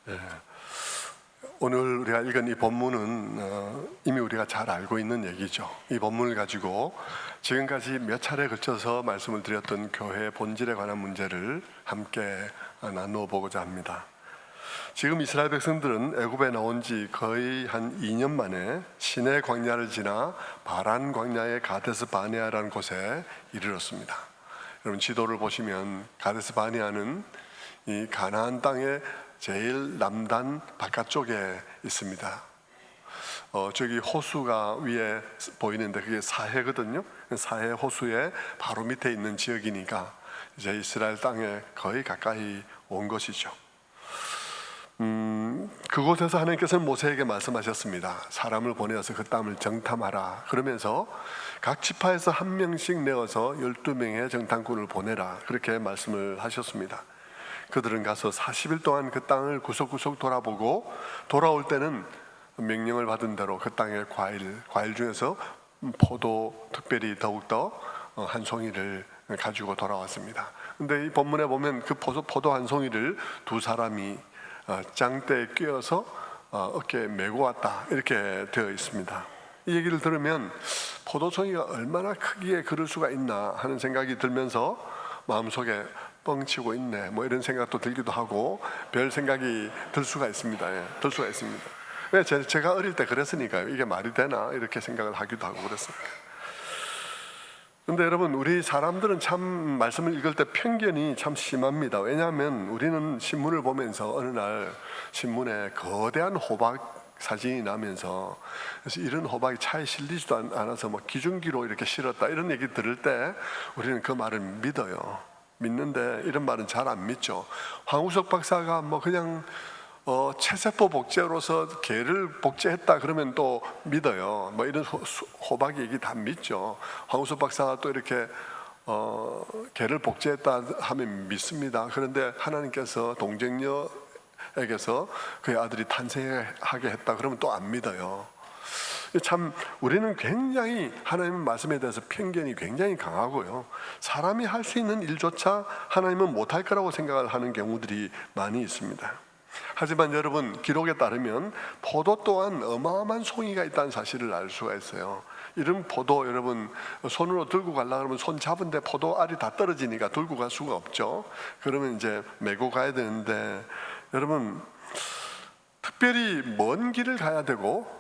예. 오늘 우리가 읽은 이 본문은 이미 우리가 잘 알고 있는 얘기죠. 이 본문을 가지고 지금까지 몇 차례 걸쳐서 말씀을 드렸던 교회의 본질에 관한 문제를 함께 나누어 보고자 합니다. 지금 이스라엘 백성들은 애굽에 나온 지 거의 한 2년 만에 시내 광야를 지나 바란 광야의 가데스 바네아라는 곳에 이르렀습니다. 여러분 지도를 보시면 가데스 바네아는 이 가나안 땅의 제일 남단 바깥쪽에 있습니다. 저기 호수가 위에 보이는데 그게 사해거든요. 사해 호수의 바로 밑에 있는 지역이니까 이제 이스라엘 땅에 거의 가까이 온 것이죠. 그곳에서 하나님께서는 모세에게 말씀하셨습니다. 사람을 보내어서 그 땅을 정탐하라. 그러면서 각 지파에서 한 명씩 내어서 12명의 정탐꾼을 보내라. 그렇게 말씀을 하셨습니다. 그들은 가서 40일 동안 그 땅을 구석구석 돌아보고 돌아올 때는 명령을 받은 대로 그 땅의 과일 중에서 포도 특별히 더욱더 한 송이를 가지고 돌아왔습니다. 근데 이 본문에 보면 그 포도 한 송이를 두 사람이 장대에 끼어서 어깨에 메고 왔다 이렇게 되어 있습니다. 이 얘기를 들으면 포도송이가 얼마나 크기에 그럴 수가 있나 하는 생각이 들면서 마음속에 뻥치고 있네 뭐 이런 생각도 들기도 하고 별 생각이 들 수가 있습니다. 들 수가 있습니다. 왜 제가 어릴 때 그랬으니까요. 이게 말이 되나 이렇게 생각을 하기도 하고 그랬습니다. 근데 여러분 우리 사람들은 참 말씀을 읽을 때 편견이 참 심합니다. 왜냐하면 우리는 신문을 보면서 어느 날 신문에 거대한 호박 사진이 나면서 그래서 이런 호박이 차에 실리지도 않아서 뭐 기중기로 이렇게 실었다 이런 얘기 들을 때 우리는 그 말을 믿어요. 믿는데 이런 말은 잘 안 믿죠. 황우석 박사가 뭐 그냥 체세포 복제로서 개를 복제했다 그러면 또 믿어요. 뭐 이런 호박 얘기 다 믿죠. 황우석 박사가 또 이렇게 개를 복제했다 하면 믿습니다. 그런데 하나님께서 동정녀에게서 그의 아들이 탄생하게 했다 그러면 또 안 믿어요. 참 우리는 굉장히 하나님 말씀에 대해서 편견이 굉장히 강하고요. 사람이 할 수 있는 일조차 하나님은 못할 거라고 생각을 하는 경우들이 많이 있습니다. 하지만 여러분 기록에 따르면 포도 또한 어마어마한 송이가 있다는 사실을 알 수가 있어요. 이런 포도 여러분 손으로 들고 가려고 하면 손 잡은데 포도 알이 다 떨어지니까 들고 갈 수가 없죠. 그러면 이제 메고 가야 되는데 여러분 특별히 먼 길을 가야 되고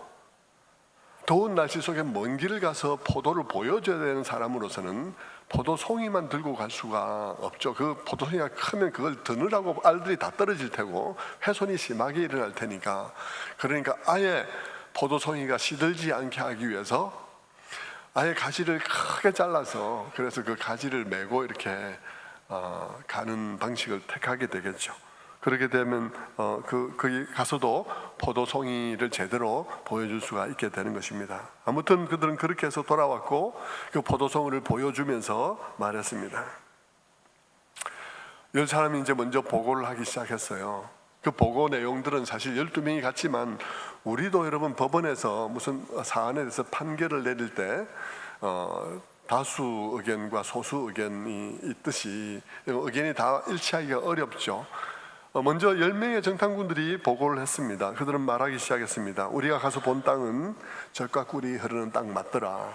더운 날씨 속에 먼 길을 가서 포도를 보여줘야 되는 사람으로서는 포도송이만 들고 갈 수가 없죠. 그 포도송이가 크면 그걸 드느라고 알들이 다 떨어질 테고 훼손이 심하게 일어날 테니까 그러니까 아예 포도송이가 시들지 않게 하기 위해서 아예 가지를 크게 잘라서 그래서 그 가지를 메고 이렇게 가는 방식을 택하게 되겠죠. 그렇게 되면 거기 가서도 포도송이를 제대로 보여줄 수가 있게 되는 것입니다. 아무튼 그들은 그렇게 해서 돌아왔고 그 포도송이를 보여주면서 말했습니다. 10사람이 이제 먼저 보고를 하기 시작했어요. 그 보고 내용들은 사실 12명이 같지만 우리도 여러분 법원에서 무슨 사안에 대해서 판결을 내릴 때 다수 의견과 소수 의견이 있듯이 의견이 다 일치하기가 어렵죠. 먼저 10명의 정탐꾼들이 보고를 했습니다. 그들은 말하기 시작했습니다. 우리가 가서 본 땅은 젖과 꿀이 흐르는 땅 맞더라.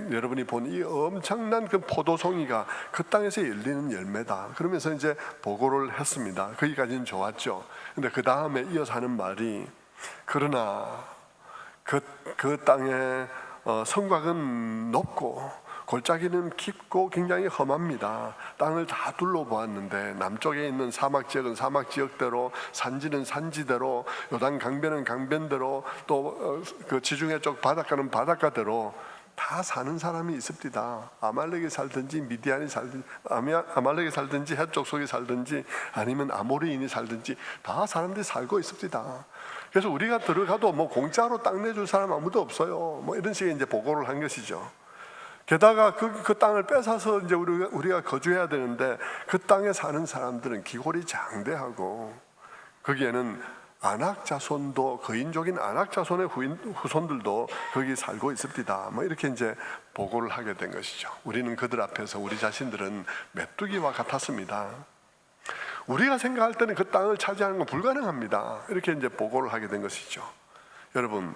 여러분이 본 이 엄청난 그 포도송이가 그 땅에서 열리는 열매다. 그러면서 이제 보고를 했습니다. 거기까지는 좋았죠. 근데 그 다음에 이어서 하는 말이 그러나 그 땅의 성곽은 높고 골짜기는 깊고 굉장히 험합니다. 땅을 다 둘러보았는데 남쪽에 있는 사막 지역은 사막 지역대로, 산지는 산지대로, 요단 강변은 강변대로, 또 그 지중해 쪽 바닷가는 바닷가대로 다 사는 사람이 있습니다. 아말렉이 살든지 미디안이 살든지 아말렉이 살든지 해쪽 속에 살든지 아니면 아모리인이 살든지 다 사람들이 살고 있습니다. 그래서 우리가 들어가도 뭐 공짜로 땅 내줄 사람 아무도 없어요. 뭐 이런 식의 이제 보고를 한 것이죠. 게다가 그 땅을 뺏어서 이제 우리가 거주해야 되는데 그 땅에 사는 사람들은 기골이 장대하고 거기에는 아낙 자손도 거인족인 아낙 자손의 후손들도 거기 살고 있습니다. 뭐 이렇게 이제 보고를 하게 된 것이죠. 우리는 그들 앞에서 우리 자신들은 메뚜기와 같았습니다. 우리가 생각할 때는 그 땅을 차지하는 건 불가능합니다. 이렇게 이제 보고를 하게 된 것이죠. 여러분,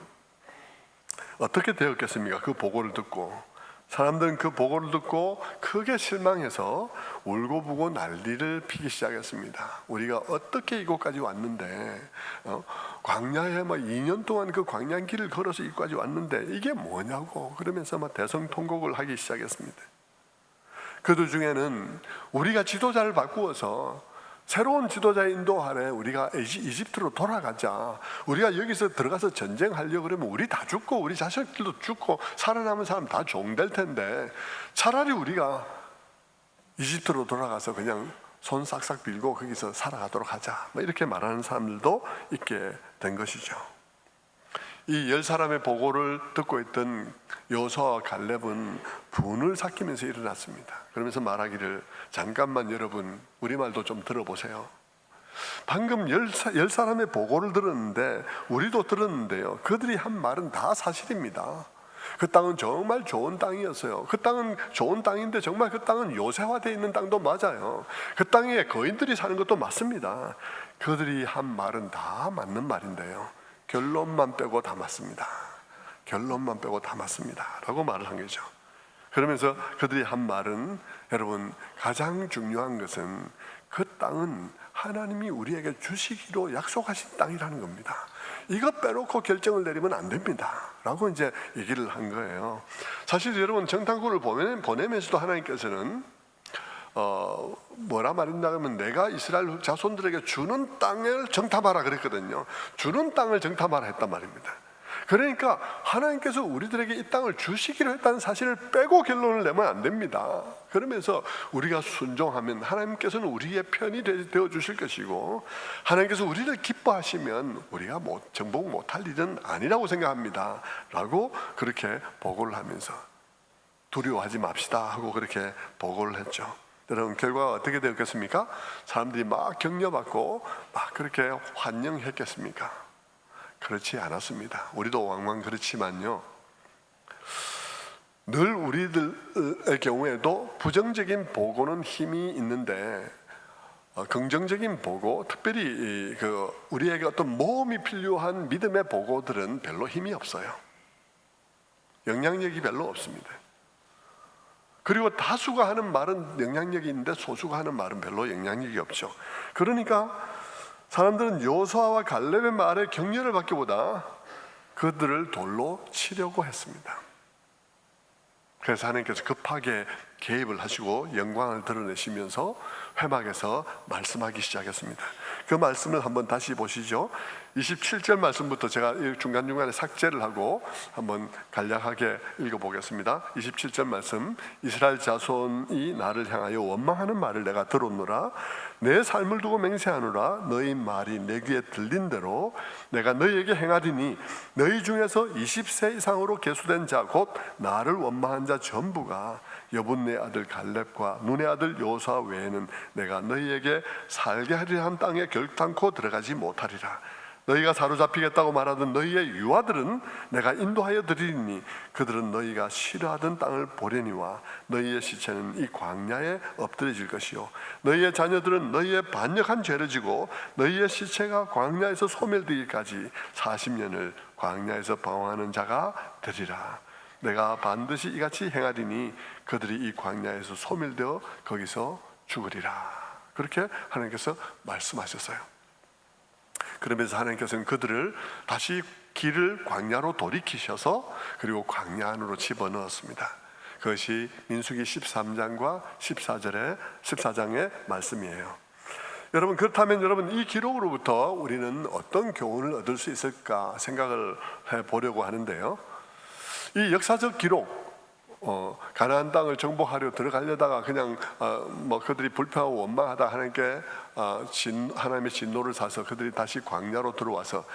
어떻게 되었겠습니까? 그 보고를 듣고 사람들은 그 보고를 듣고 크게 실망해서 울고불고 난리를 피기 시작했습니다. 우리가 어떻게 이곳까지 왔는데, 광야에 2년 동안 그 광야길을 걸어서 이곳까지 왔는데 이게 뭐냐고 그러면서 대성통곡을 하기 시작했습니다. 그들 중에는 우리가 지도자를 바꾸어서 새로운 지도자의 인도 아래 우리가 이집트로 돌아가자, 우리가 여기서 들어가서 전쟁하려고 그러면 우리 다 죽고 우리 자식들도 죽고 살아남은 사람 다 종될 텐데 차라리 우리가 이집트로 돌아가서 그냥 손 싹싹 빌고 거기서 살아가도록 하자, 이렇게 말하는 사람들도 있게 된 것이죠. 이 10사람의 보고를 듣고 있던 여호수아와 갈렙은 분을 삭히면서 일어났습니다. 그러면서 말하기를, 잠깐만 여러분 우리말도 좀 들어보세요. 방금 10사람의 보고를 들었는데, 우리도 들었는데요, 그들이 한 말은 다 사실입니다. 그 땅은 정말 좋은 땅이었어요. 그 땅은 좋은 땅인데 정말 그 땅은 요새화되어 있는 땅도 맞아요. 그 땅에 거인들이 사는 것도 맞습니다. 그들이 한 말은 다 맞는 말인데요, 결론만 빼고 다 맞습니다. 결론만 빼고 다 맞습니다 라고 말을 한 거죠. 그러면서 그들이 한 말은, 여러분, 가장 중요한 것은 그 땅은 하나님이 우리에게 주시기로 약속하신 땅이라는 겁니다. 이거 빼놓고 결정을 내리면 안 됩니다 라고 이제 얘기를 한 거예요. 사실 여러분, 정탐꾼을 보내면서도 하나님께서는 뭐라 말했나 하면, 내가 이스라엘 자손들에게 주는 땅을 정탐하라 그랬거든요. 주는 땅을 정탐하라 했단 말입니다. 그러니까 하나님께서 우리들에게 이 땅을 주시기로 했다는 사실을 빼고 결론을 내면 안 됩니다. 그러면서 우리가 순종하면 하나님께서는 우리의 편이 되어 주실 것이고, 하나님께서 우리를 기뻐하시면 우리가 정복 못할 일은 아니라고 생각합니다 라고 그렇게 보고를 하면서, 두려워하지 맙시다 하고 그렇게 보고를 했죠. 여러분, 결과가 어떻게 되었겠습니까? 사람들이 막 격려받고 막 그렇게 환영했겠습니까? 그렇지 않았습니다. 우리도 왕왕 그렇지만요, 늘 우리들의 경우에도 부정적인 보고는 힘이 있는데, 긍정적인 보고, 특별히 우리에게 어떤 모험이 필요한 믿음의 보고들은 별로 힘이 없어요. 영향력이 별로 없습니다. 그리고 다수가 하는 말은 영향력이 있는데 소수가 하는 말은 별로 영향력이 없죠. 그러니까 사람들은 여호수아와 갈렙의 말에 격려를 받기보다 그들을 돌로 치려고 했습니다. 그래서 하나님께서 급하게 개입을 하시고 영광을 드러내시면서 회막에서 말씀하기 시작했습니다. 그 말씀을 한번 다시 보시죠. 27절 말씀부터 제가 중간중간에 삭제를 하고 한번 간략하게 읽어보겠습니다. 27절 말씀, 이스라엘 자손이 나를 향하여 원망하는 말을 내가 들었노라. 내 삶을 두고 맹세하노라. 너희 말이 내 귀에 들린 대로 내가 너희에게 행하리니, 너희 중에서 20세 이상으로 계수된 자 곧 나를 원망한 자 전부가 여분네 아들 갈렙과 눈의 아들 여호수아 외에는 내가 너희에게 살게 하리라 한 땅에 결단코 들어가지 못하리라. 너희가 사로잡히겠다고 말하던 너희의 유아들은 내가 인도하여 드리니 그들은 너희가 싫어하던 땅을 보려니와 너희의 시체는 이 광야에 엎드려질 것이요 너희의 자녀들은 너희의 반역한 죄를 지고 너희의 시체가 광야에서 소멸되기까지 40년을 광야에서 방황하는 자가 되리라. 내가 반드시 이같이 행하리니 그들이 이 광야에서 소멸되어 거기서 죽으리라. 그렇게 하나님께서 말씀하셨어요. 그러면서 하나님께서는 그들을 다시 길을 광야로 돌이키셔서 그리고 광야 안으로 집어넣었습니다. 그것이 민수기 13장과 14장의 말씀이에요. 여러분, 그렇다면 여러분, 이 기록으로부터 우리는 어떤 교훈을 얻을 수 있을까 생각을 해보려고 하는데요, 이 역사적 기록, 가나안 땅을 정복하려 들어가려다가 그냥 그들이 불평하고 원망하다 하나님께 하나님의 진노를 사서 그들이 다시 광야로 들어와서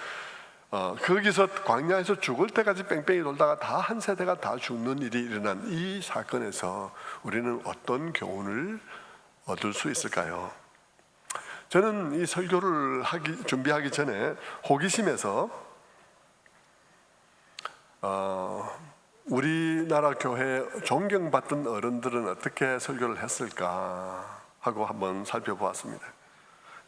거기서 광야에서 죽을 때까지 뺑뺑이 돌다가 다 한 세대가 다 죽는 일이 일어난 이 사건에서 우리는 어떤 교훈을 얻을 수 있을까요? 저는 이 설교를 준비하기 전에 호기심에서 우리나라 교회 존경받던 어른들은 어떻게 설교를 했을까 하고 한번 살펴보았습니다.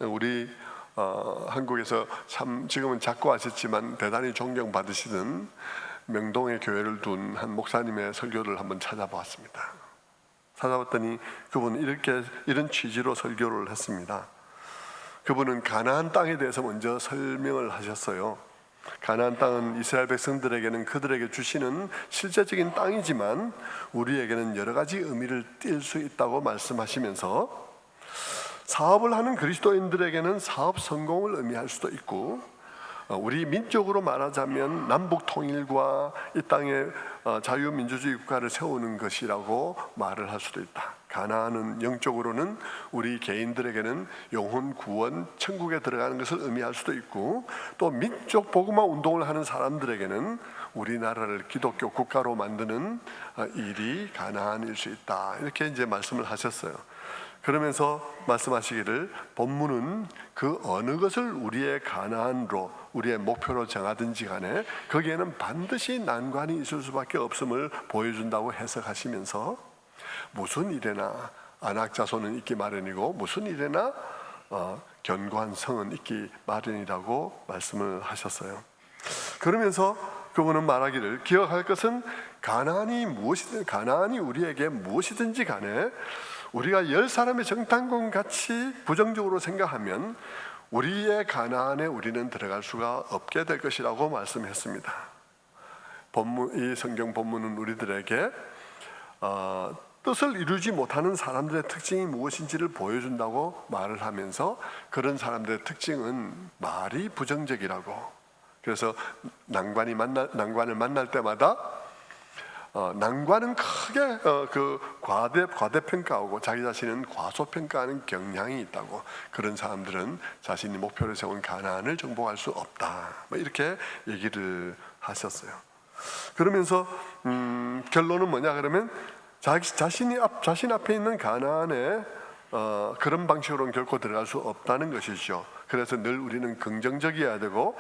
우리 한국에서 참 지금은 작고하셨지만 대단히 존경받으시던 명동에 교회를 둔 한 목사님의 설교를 한번 찾아보았습니다. 찾아봤더니 그분은 이런 취지로 설교를 했습니다. 그분은 가나안 땅에 대해서 먼저 설명을 하셨어요. 가나안 땅은 이스라엘 백성들에게는 그들에게 주시는 실제적인 땅이지만 우리에게는 여러 가지 의미를 띌 수 있다고 말씀하시면서 사업을 하는 그리스도인들에게는 사업 성공을 의미할 수도 있고, 우리 민족으로 말하자면 남북 통일과 이 땅에 자유민주주의 국가를 세우는 것이라고 말을 할 수도 있다. 가나안은 영적으로는 우리 개인들에게는 영혼 구원, 천국에 들어가는 것을 의미할 수도 있고, 또 민족 복음화 운동을 하는 사람들에게는 우리나라를 기독교 국가로 만드는 일이 가나안일 수 있다. 이렇게 이제 말씀을 하셨어요. 그러면서 말씀하시기를 본문은 그 어느 것을 우리의 가나안으로, 우리의 목표로 정하든지 간에 거기에는 반드시 난관이 있을 수밖에 없음을 보여준다고 해석하시면서 무슨 일에나 안악자손은 있기 마련이고 무슨 일에나 견고한 성은 있기 마련이라고 말씀을 하셨어요. 그러면서 그분은 말하기를 기억할 것은 가나안이 우리에게 무엇이든지 간에 우리가 10사람의 정탐꾼 같이 부정적으로 생각하면 우리의 가나안에 우리는 들어갈 수가 없게 될 것이라고 말씀했습니다. 이 성경 본문은 우리들에게 뜻을 이루지 못하는 사람들의 특징이 무엇인지를 보여준다고 말을 하면서 그런 사람들의 특징은 말이 부정적이라고, 그래서 난관을 만날 때마다 난관은 크게 과대평가하고 자기 자신은 과소평가하는 경향이 있다고, 그런 사람들은 자신이 목표를 세운 가나안을 정복할 수 없다, 이렇게 얘기를 하셨어요. 그러면서 결론은 뭐냐 그러면 자신 앞에 있는 가나안에 그런 방식으로는 결코 들어갈 수 없다는 것이죠. 그래서 늘 우리는 긍정적이어야 되고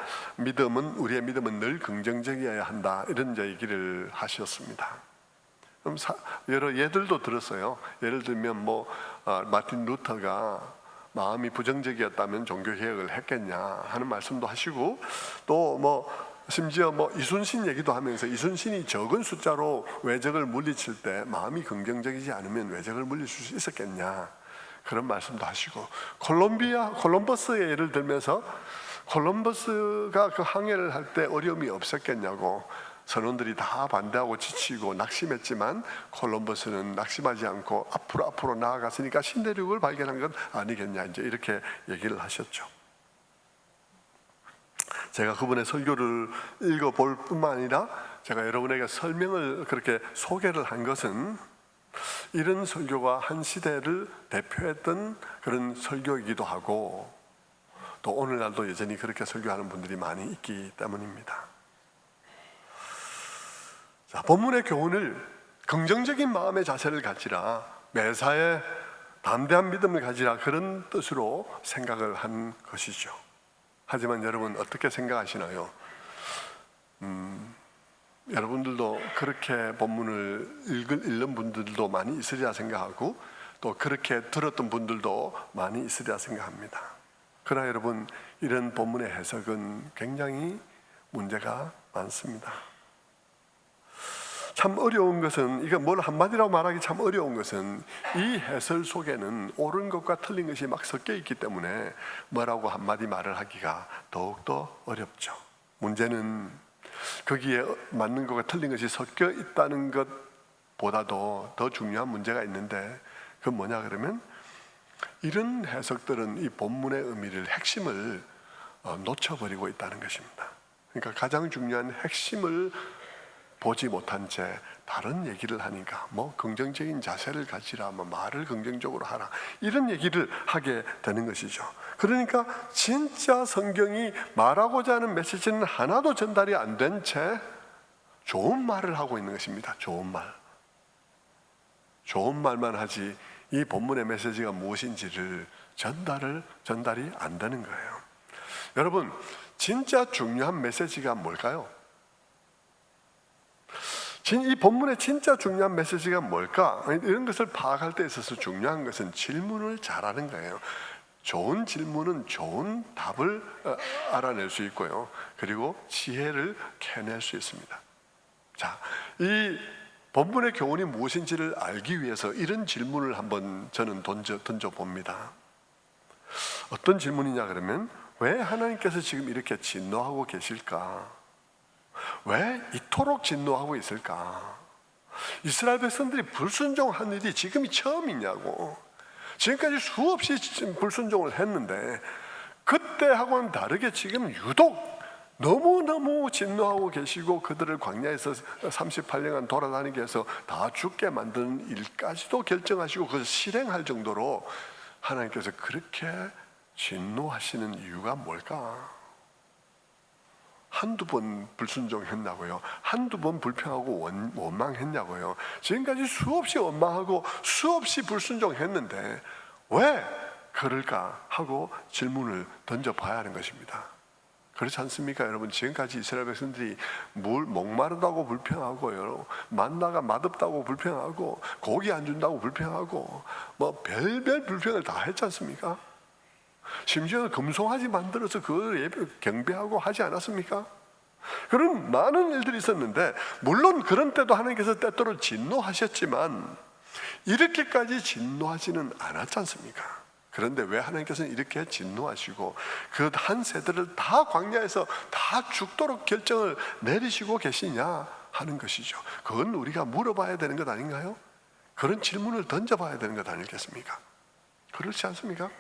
우리의 믿음은 늘 긍정적이어야 한다, 이런 얘기를 하셨습니다. 그럼 여러 예들도 들었어요. 예를 들면 마틴 루터가 마음이 부정적이었다면 종교개혁을 했겠냐 하는 말씀도 하시고, 또 심지어 이순신 얘기도 하면서 이순신이 적은 숫자로 외적을 물리칠 때 마음이 긍정적이지 않으면 외적을 물리칠 수 있었겠냐 그런 말씀도 하시고, 콜럼버스의 예를 들면서 콜럼버스가 그 항해를 할 때 어려움이 없었겠냐고, 선원들이 다 반대하고 지치고 낙심했지만 콜럼버스는 낙심하지 않고 앞으로 나아갔으니까 신대륙을 발견한 건 아니겠냐, 이제 이렇게 얘기를 하셨죠. 제가 그분의 설교를 읽어볼 뿐만 아니라 제가 여러분에게 설명을 그렇게 소개를 한 것은 이런 설교가 한 시대를 대표했던 그런 설교이기도 하고, 또 오늘날도 여전히 그렇게 설교하는 분들이 많이 있기 때문입니다. 자, 본문의 교훈을 긍정적인 마음의 자세를 가지라, 매사에 담대한 믿음을 가지라, 그런 뜻으로 생각을 한 것이죠. 하지만 여러분 어떻게 생각하시나요? 여러분들도 그렇게 본문을 읽는 분들도 많이 있으리라 생각하고, 또 그렇게 들었던 분들도 많이 있으리라 생각합니다. 그러나 여러분, 이런 본문의 해석은 굉장히 문제가 많습니다. 참 어려운 것은, 이거 뭘 한마디라고 말하기 참 어려운 것은 이 해설 속에는 옳은 것과 틀린 것이 막 섞여 있기 때문에 뭐라고 한마디 말을 하기가 더욱더 어렵죠. 문제는 거기에 맞는 것과 틀린 것이 섞여 있다는 것보다도 더 중요한 문제가 있는데, 그건 뭐냐 그러면 이런 해석들은 이 본문의 의미를, 핵심을 놓쳐버리고 있다는 것입니다. 그러니까 가장 중요한 핵심을 보지 못한 채 다른 얘기를 하니까 긍정적인 자세를 가지라, 말을 긍정적으로 하라, 이런 얘기를 하게 되는 것이죠. 그러니까 진짜 성경이 말하고자 하는 메시지는 하나도 전달이 안 된 채 좋은 말을 하고 있는 것입니다. 좋은 말만 하지 이 본문의 메시지가 무엇인지를 전달이 안 되는 거예요. 여러분, 진짜 중요한 메시지가 뭘까요? 이 본문의 진짜 중요한 메시지가 뭘까? 이런 것을 파악할 때 있어서 중요한 것은 질문을 잘하는 거예요. 좋은 질문은 좋은 답을 알아낼 수 있고요. 그리고 지혜를 캐낼 수 있습니다. 자, 이 본문의 교훈이 무엇인지를 알기 위해서 이런 질문을 한번 저는 던져 봅니다. 어떤 질문이냐 그러면, 왜 하나님께서 지금 이렇게 진노하고 계실까? 왜 이토록 진노하고 있을까? 이스라엘 백성들이 불순종한 일이 지금이 처음이냐고. 지금까지 수없이 불순종을 했는데 그때하고는 다르게 지금 유독 너무너무 진노하고 계시고 그들을 광야에서 38년간 돌아다니게 해서 다 죽게 만드는 일까지도 결정하시고 그것을 실행할 정도로 하나님께서 그렇게 진노하시는 이유가 뭘까? 한두 번 불순종했냐고요? 한두 번 불평하고 원망했냐고요? 지금까지 수없이 원망하고 수없이 불순종했는데 왜 그럴까 하고 질문을 던져봐야 하는 것입니다. 그렇지 않습니까 여러분? 지금까지 이스라엘 백성들이 목마르다고 불평하고요, 만나가 맛없다고 불평하고 고기 안 준다고 불평하고 뭐 별별 불평을 다 했지 않습니까? 심지어 금송아지 만들어서 그걸 경배하고 하지 않았습니까? 그런 많은 일들이 있었는데, 물론 그런 때도 하나님께서 때때로 진노하셨지만 이렇게까지 진노하지는 않았지 않습니까? 그런데 왜 하나님께서는 이렇게 진노하시고 그 한 세대를 다 광야에서 다 죽도록 결정을 내리시고 계시냐 하는 것이죠. 그건 우리가 물어봐야 되는 것 아닌가요? 그런 질문을 던져봐야 되는 것 아니겠습니까? 그렇지 않습니까?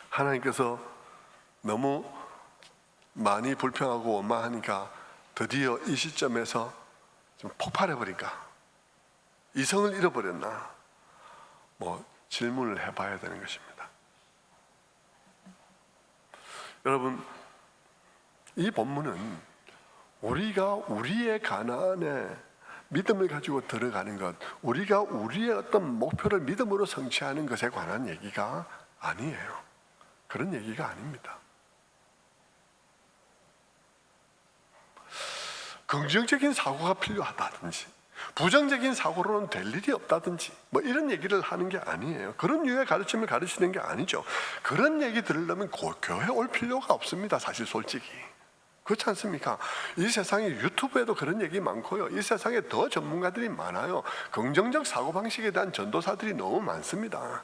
하나님께서 너무 많이 불평하고 원망하니까 드디어 이 시점에서 좀 폭발해버릴까? 이성을 잃어버렸나? 뭐 질문을 해봐야 되는 것입니다. 여러분, 이 본문은 우리가 우리의 가나안에 믿음을 가지고 들어가는 것, 우리가 우리의 어떤 목표를 믿음으로 성취하는 것에 관한 얘기가 아니에요. 그런 얘기가 아닙니다. 긍정적인 사고가 필요하다든지 부정적인 사고로는 될 일이 없다든지 뭐 이런 얘기를 하는 게 아니에요. 그런 유의 가르침을 가르치는 게 아니죠. 그런 얘기 들으려면 교회 올 필요가 없습니다. 사실 솔직히 그렇지 않습니까? 이 세상에 유튜브에도 그런 얘기 많고요, 이 세상에 더 전문가들이 많아요. 긍정적 사고방식에 대한 전도사들이 너무 많습니다.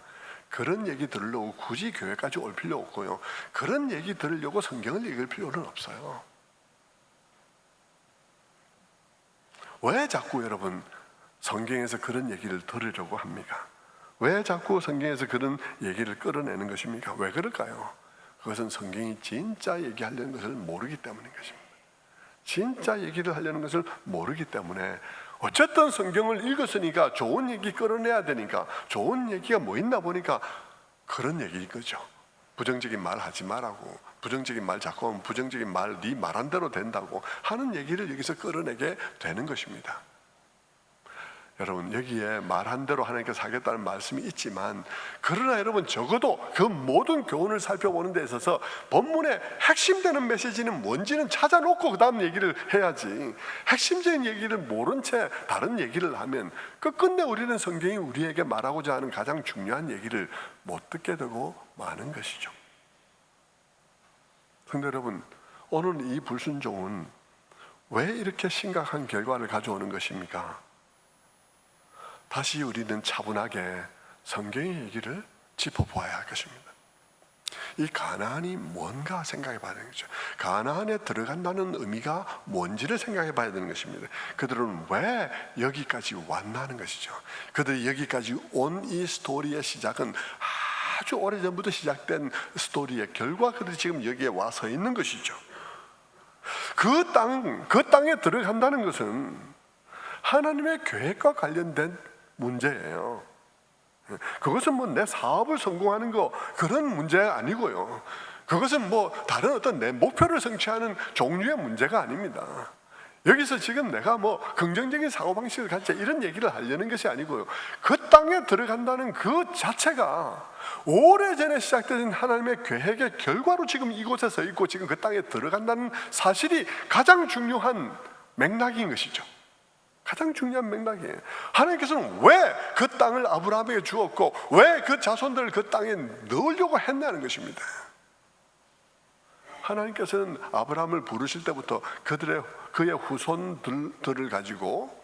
그런 얘기 들으려고 굳이 교회까지 올 필요 없고요, 그런 얘기 들으려고 성경을 읽을 필요는 없어요. 왜 자꾸 여러분 성경에서 그런 얘기를 들으려고 합니까? 왜 자꾸 성경에서 그런 얘기를 끌어내는 것입니까? 왜 그럴까요? 그것은 성경이 진짜 얘기하려는 것을 모르기 때문인 것입니다. 진짜 얘기를 하려는 것을 모르기 때문에, 어쨌든 성경을 읽었으니까 좋은 얘기 끌어내야 되니까 좋은 얘기가 뭐 있나 보니까 그런 얘기인 거죠. 부정적인 말 하지 말라고, 부정적인 말 자꾸 하면 부정적인 말 네 말한 대로 된다고 하는 얘기를 여기서 끌어내게 되는 것입니다. 여러분, 여기에 말한 대로 하나님께서 하겠다는 말씀이 있지만, 그러나 여러분 적어도 그 모든 교훈을 살펴보는 데 있어서 본문의 핵심되는 메시지는 뭔지는 찾아놓고 그 다음 얘기를 해야지, 핵심적인 얘기를 모른 채 다른 얘기를 하면 끝끝내 우리는 성경이 우리에게 말하고자 하는 가장 중요한 얘기를 못 듣게 되고 마는 것이죠. 그런데 여러분, 오늘 이 불순종은 왜 이렇게 심각한 결과를 가져오는 것입니까? 다시 우리는 차분하게 성경의 얘기를 짚어보아야 할 것입니다. 이 가나안이 뭔가 생각해 봐야 되는 거죠. 가나안에 들어간다는 의미가 뭔지를 생각해 봐야 되는 것입니다. 그들은 왜 여기까지 왔나는 것이죠. 그들이 여기까지 온 이 스토리의 시작은 아주 오래전부터 시작된 스토리의 결과, 그들이 지금 여기에 와 서 있는 것이죠. 그 땅에 들어간다는 것은 하나님의 계획과 관련된 문제예요. 그것은 뭐 내 사업을 성공하는 거 그런 문제가 아니고요, 그것은 뭐 다른 어떤 내 목표를 성취하는 종류의 문제가 아닙니다. 여기서 지금 내가 뭐 긍정적인 사고방식을 갖자 이런 얘기를 하려는 것이 아니고요, 그 땅에 들어간다는 그 자체가 오래전에 시작된 하나님의 계획의 결과로 지금 이곳에 서 있고 지금 그 땅에 들어간다는 사실이 가장 중요한 맥락인 것이죠. 가장 중요한 맥락이에요. 하나님께서는 왜 그 땅을 아브라함에게 주었고 왜 그 자손들을 그 땅에 넣으려고 했냐는 것입니다. 하나님께서는 아브라함을 부르실 때부터 그의 후손들을 가지고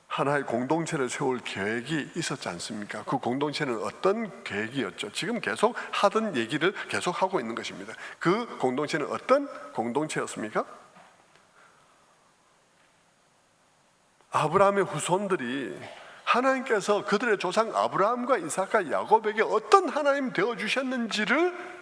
하나의 공동체를 세울 계획이 있었지 않습니까? 그 공동체는 어떤 계획이었죠? 지금 계속 하던 얘기를 계속 하고 있는 것입니다. 그 공동체는 어떤 공동체였습니까? 아브라함의 후손들이 하나님께서 그들의 조상 아브라함과 이삭과 야곱에게 어떤 하나님 되어주셨는지를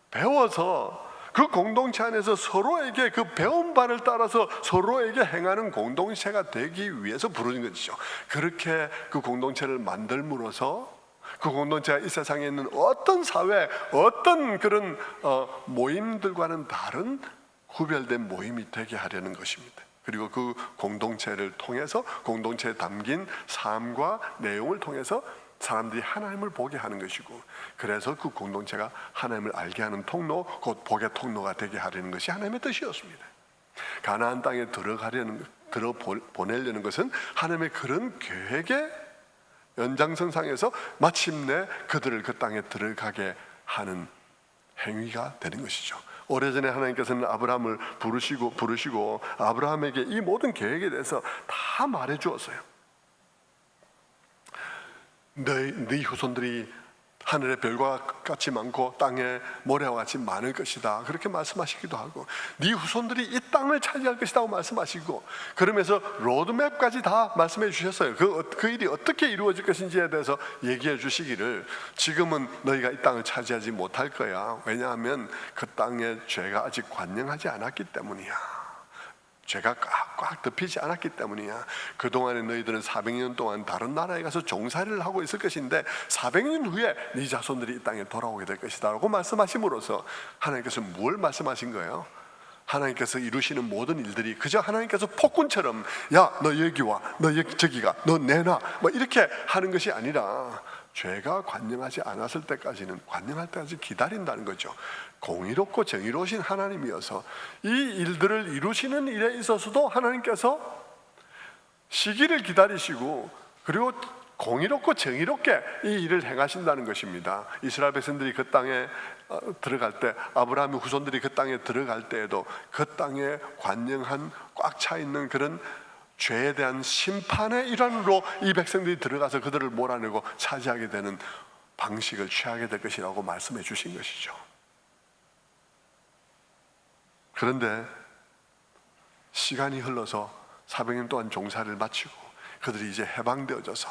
배워서 그 공동체 안에서 서로에게 그 배운 바를 따라서 서로에게 행하는 공동체가 되기 위해서 부르는 것이죠. 그렇게 그 공동체를 만들므로써 그 공동체가 이 세상에 있는 어떤 사회, 어떤 그런 모임들과는 다른 구별된 모임이 되게 하려는 것입니다. 그리고 그 공동체를 통해서 공동체에 담긴 삶과 내용을 통해서 사람들이 하나님을 보게 하는 것이고, 그래서 그 공동체가 하나님을 알게 하는 통로, 곧 복의 통로가 되게 하려는 것이 하나님의 뜻이었습니다. 가나안 땅에 보내려는 것은 하나님의 그런 계획의 연장선상에서 마침내 그들을 그 땅에 들어가게 하는 행위가 되는 것이죠. 오래전에 하나님께서는 아브라함을 부르시고 아브라함에게 이 모든 계획에 대해서 다 말해 주었어요. 네 후손들이 하늘의 별과 같이 많고 땅에 모래와 같이 많을 것이다, 그렇게 말씀하시기도 하고, 네 후손들이 이 땅을 차지할 것이라고 말씀하시고, 그러면서 로드맵까지 다 말씀해 주셨어요. 그 일이 어떻게 이루어질 것인지에 대해서 얘기해 주시기를, 지금은 너희가 이 땅을 차지하지 못할 거야. 왜냐하면 그 땅에 죄가 아직 관영하지 않았기 때문이야. 죄가 꽉 덮이지 않았기 때문이야. 그동안에 너희들은 400년 동안 다른 나라에 가서 종살이를 하고 있을 것인데 400년 후에 네 자손들이 이 땅에 돌아오게 될 것이다 라고 말씀하심으로써 하나님께서 뭘 말씀하신 거예요? 하나님께서 이루시는 모든 일들이 그저 하나님께서 폭군처럼 야 너 여기 와, 너 여기 저기 가, 너 내놔 뭐 이렇게 하는 것이 아니라 죄가 관영하지 않았을 때까지는, 관영할 때까지 기다린다는 거죠. 공의롭고 정의로우신 하나님이어서 이 일들을 이루시는 일에 있어서도 하나님께서 시기를 기다리시고, 그리고 공의롭고 정의롭게 이 일을 행하신다는 것입니다. 이스라엘 백성들이 그 땅에 들어갈 때, 아브라함의 후손들이 그 땅에 들어갈 때에도 그 땅에 관영한 꽉 차 있는 그런 죄에 대한 심판의 일환으로 이 백성들이 들어가서 그들을 몰아내고 차지하게 되는 방식을 취하게 될 것이라고 말씀해 주신 것이죠. 그런데 시간이 흘러서 400년 동안 종살이를 마치고 그들이 이제 해방되어져서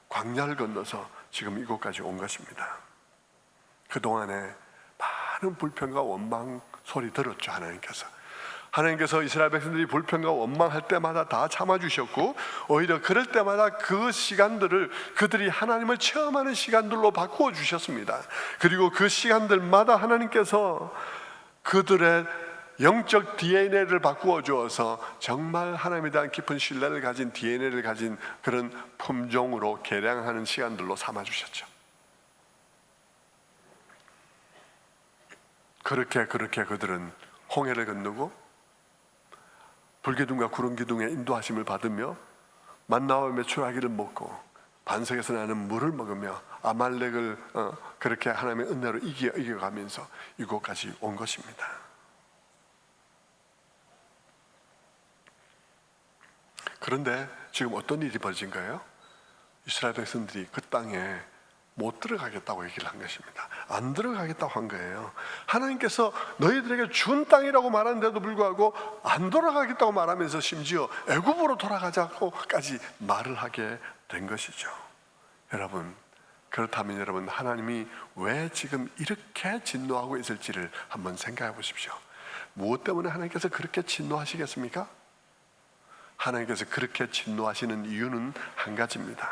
광야를 건너서 지금 이곳까지 온 것입니다. 그동안에 많은 불평과 원망 소리 들었죠. 하나님께서 이스라엘 백성들이 불평과 원망할 때마다 다 참아주셨고, 오히려 그럴 때마다 그 시간들을 그들이 하나님을 체험하는 시간들로 바꾸어 주셨습니다. 그리고 그 시간들마다 하나님께서 그들의 영적 DNA를 바꾸어 주어서 정말 하나님에 대한 깊은 신뢰를 가진 DNA를 가진 그런 품종으로 개량하는 시간들로 삼아 주셨죠. 그렇게 그들은 홍해를 건너고 불기둥과 구름기둥의 인도하심을 받으며 만나와 메추라기를 먹고 반석에서 나는 물을 먹으며 아말렉을 그렇게 하나님의 은혜로 이겨가면서 이곳까지 온 것입니다. 그런데 지금 어떤 일이 벌어진 거예요? 이스라엘 백성들이 그 땅에 못 들어가겠다고 얘기를 한 것입니다. 안 들어가겠다고 한 거예요. 하나님께서 너희들에게 준 땅이라고 말하는데도 불구하고 안 돌아가겠다고 말하면서 심지어 애굽으로 돌아가자고까지 말을 하게 된 것이죠. 여러분, 그렇다면 여러분, 하나님이 왜 지금 이렇게 진노하고 있을지를 한번 생각해 보십시오. 무엇 때문에 하나님께서 그렇게 진노하시겠습니까? 하나님께서 그렇게 진노하시는 이유는 한 가지입니다.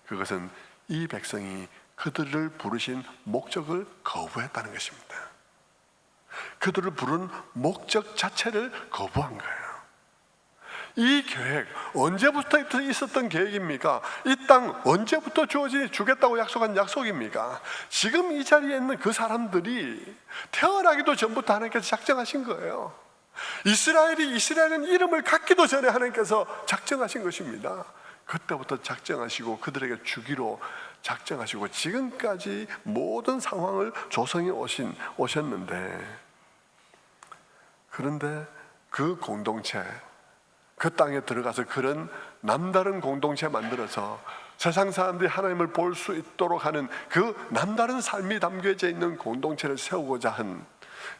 그것은 이 백성이 그들을 부르신 목적을 거부했다는 것입니다. 그들을 부른 목적 자체를 거부한 거예요. 이 계획 언제부터 있었던 계획입니까? 이 땅 언제부터 주겠다고 약속한 약속입니까? 지금 이 자리에 있는 그 사람들이 태어나기도 전부터 하나님께서 작정하신 거예요. 이스라엘은 이름을 갖기도 전에 하나님께서 작정하신 것입니다. 그때부터 작정하시고 그들에게 주기로 작정하시고 지금까지 모든 상황을 조성해 오셨는데, 그런데 그 공동체, 그 땅에 들어가서 그런 남다른 공동체 만들어서 세상 사람들이 하나님을 볼 수 있도록 하는 그 남다른 삶이 담겨져 있는 공동체를 세우고자 한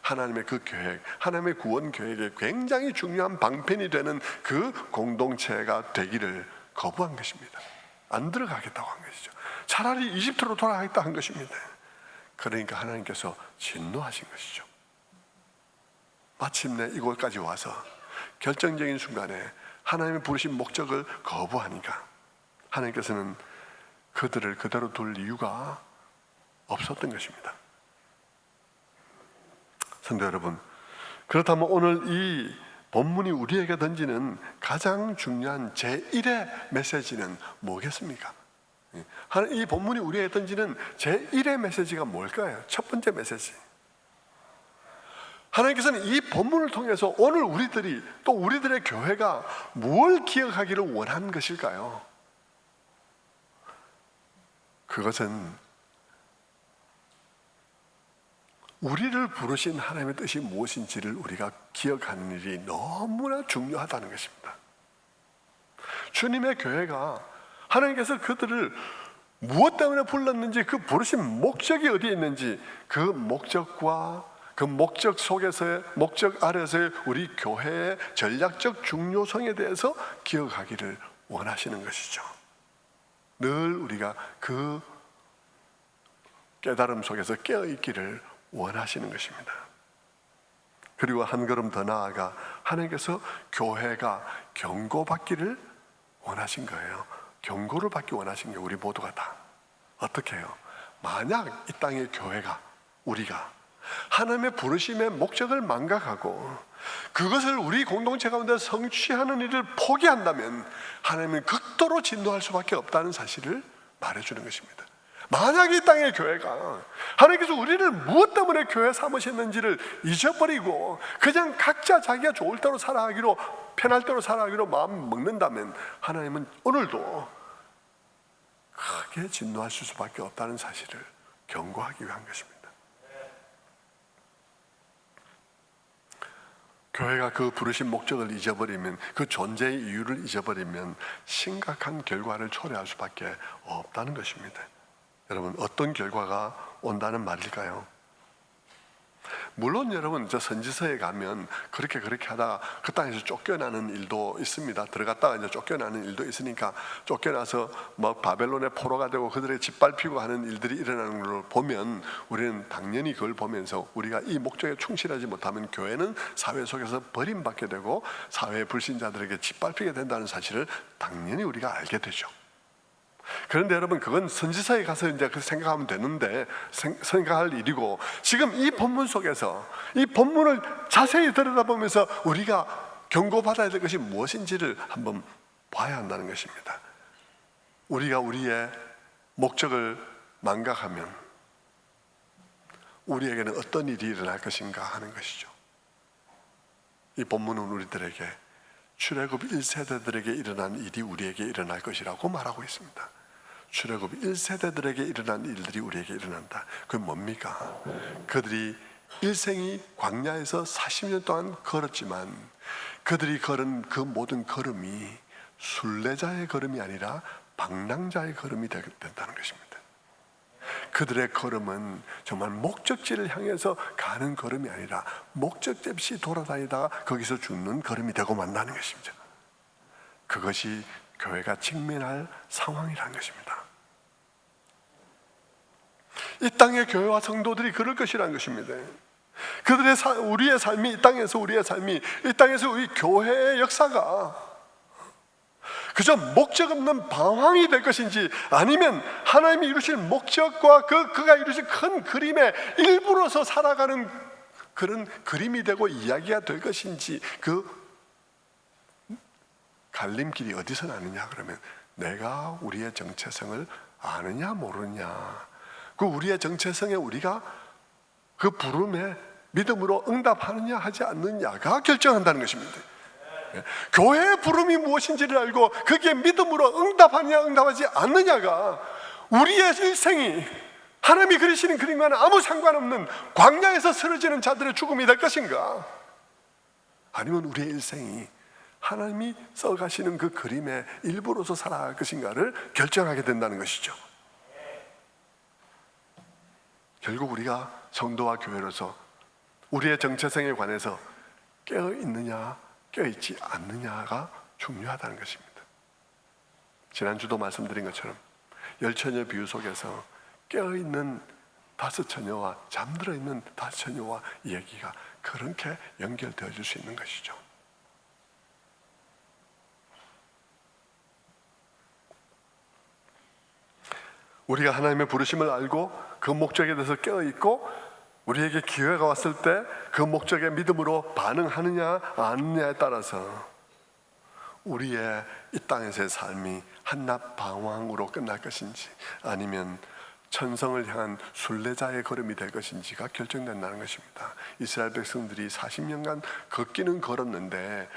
하나님의 그 계획, 하나님의 구원 계획에 굉장히 중요한 방편이 되는 그 공동체가 되기를 거부한 것입니다. 안 들어가겠다고 한 것이죠. 차라리 이집트로 돌아가겠다 한 것입니다. 그러니까 하나님께서 진노하신 것이죠. 마침내 이곳까지 와서 결정적인 순간에 하나님의 부르신 목적을 거부하니까 하나님께서는 그들을 그대로 둘 이유가 없었던 것입니다. 성도 여러분, 그렇다면 오늘 이 본문이 우리에게 던지는 가장 중요한 제1의 메시지는 뭐겠습니까? 이 본문이 우리에게 던지는 제1의 메시지가 뭘까요? 첫 번째 메시지, 하나님께서는 이 본문을 통해서 오늘 우리들이, 또 우리들의 교회가 뭘 기억하기를 원하는 것일까요? 그것은 우리를 부르신 하나님의 뜻이 무엇인지를 우리가 기억하는 일이 너무나 중요하다는 것입니다. 주님의 교회가 하나님께서 그들을 무엇 때문에 불렀는지, 그 부르신 목적이 어디에 있는지, 그 목적과 그 목적 속에서의, 목적 아래서의 우리 교회의 전략적 중요성에 대해서 기억하기를 원하시는 것이죠. 늘 우리가 그 깨달음 속에서 깨어있기를 원하시는 것입니다. 그리고 한 걸음 더 나아가 하나님께서 교회가 경고받기를 원하신 거예요. 경고를 받기 원하신 게 우리 모두가 다. 어떻게 해요? 만약 이 땅의 교회가, 우리가 하나님의 부르심의 목적을 망각하고 그것을 우리 공동체 가운데 성취하는 일을 포기한다면 하나님은 극도로 진노할 수밖에 없다는 사실을 말해주는 것입니다. 만약 이 땅의 교회가 하나님께서 우리를 무엇 때문에 교회 삼으셨는지를 잊어버리고 그냥 각자 자기가 좋을 대로 살아가기로, 편할 대로 살아가기로 마음 먹는다면 하나님은 오늘도 크게 진노하실 수밖에 없다는 사실을 경고하기 위한 것입니다. 교회가 그 부르신 목적을 잊어버리면, 그 존재의 이유를 잊어버리면 심각한 결과를 초래할 수밖에 없다는 것입니다. 여러분, 어떤 결과가 온다는 말일까요? 물론 여러분, 저 선지서에 가면 그렇게 하다가 그 땅에서 쫓겨나는 일도 있습니다. 들어갔다가 이제 쫓겨나는 일도 있으니까 쫓겨나서 뭐 바벨론의 포로가 되고 그들의 짓밟히고 하는 일들이 일어나는 걸 보면 우리는 당연히 그걸 보면서 우리가 이 목적에 충실하지 못하면 교회는 사회 속에서 버림받게 되고 사회의 불신자들에게 짓밟히게 된다는 사실을 당연히 우리가 알게 되죠. 그런데 여러분, 그건 선지서에 가서 이제 그 생각하면 되는데, 생각할 일이고, 지금 이 본문 속에서 이 본문을 자세히 들여다보면서 우리가 경고받아야 될 것이 무엇인지를 한번 봐야 한다는 것입니다. 우리가 우리의 목적을 망각하면 우리에게는 어떤 일이 일어날 것인가 하는 것이죠. 이 본문은 우리들에게 출애굽 1세대들에게 일어난 일이 우리에게 일어날 것이라고 말하고 있습니다. 출애굽 1세대들에게 일어난 일들이 우리에게 일어난다. 그게 뭡니까? 그들이 일생이 광야에서 40년 동안 걸었지만 그들이 걸은 그 모든 걸음이 순례자의 걸음이 아니라 방랑자의 걸음이 된다는 것입니다. 그들의 걸음은 정말 목적지를 향해서 가는 걸음이 아니라 목적지 없이 돌아다니다가 거기서 죽는 걸음이 되고 만다는 것입니다. 그것이 교회가 직면할 상황이라는 것입니다. 이 땅의 교회와 성도들이 그럴 것이라는 것입니다. 우리의 삶이, 이 땅에서 우리의 삶이, 이 땅에서 우리 교회의 역사가 그저 목적 없는 방황이 될 것인지, 아니면 하나님이 이루실 목적과 그가 이루실 큰 그림의 일부로서 살아가는 그런 그림이 되고 이야기가 될 것인지, 그 갈림길이 어디서 나느냐 그러면 내가 우리의 정체성을 아느냐 모르느냐, 그 우리의 정체성에 우리가 그 부름에 믿음으로 응답하느냐 하지 않느냐가 결정한다는 것입니다. 교회의 부름이 무엇인지를 알고 거기에 믿음으로 응답하느냐 응답하지 않느냐가 우리의 일생이 하나님이 그리시는 그림과는 아무 상관없는 광야에서 쓰러지는 자들의 죽음이 될 것인가, 아니면 우리의 일생이 하나님이 써가시는 그 그림의 일부로서 살아갈 것인가를 결정하게 된다는 것이죠. 결국 우리가 성도와 교회로서 우리의 정체성에 관해서 깨어있느냐 깨어있지 않느냐가 중요하다는 것입니다. 지난주도 말씀드린 것처럼 열처녀 비유 속에서 깨어있는 다섯 처녀와 잠들어 있는 다섯 처녀와 얘기가 그렇게 연결되어 줄 수 있는 것이죠. 우리가 하나님의 부르심을 알고 그 목적에 대해서 깨어있고 우리에게 기회가 왔을 때 그 목적에 믿음으로 반응하느냐 아느냐에 따라서 우리의 이 땅에서의 삶이 한낱 방황으로 끝날 것인지 아니면 천성을 향한 순례자의 걸음이 될 것인지가 결정된다는 것입니다. 이스라엘 백성들이 40년간 걷기는 걸었는데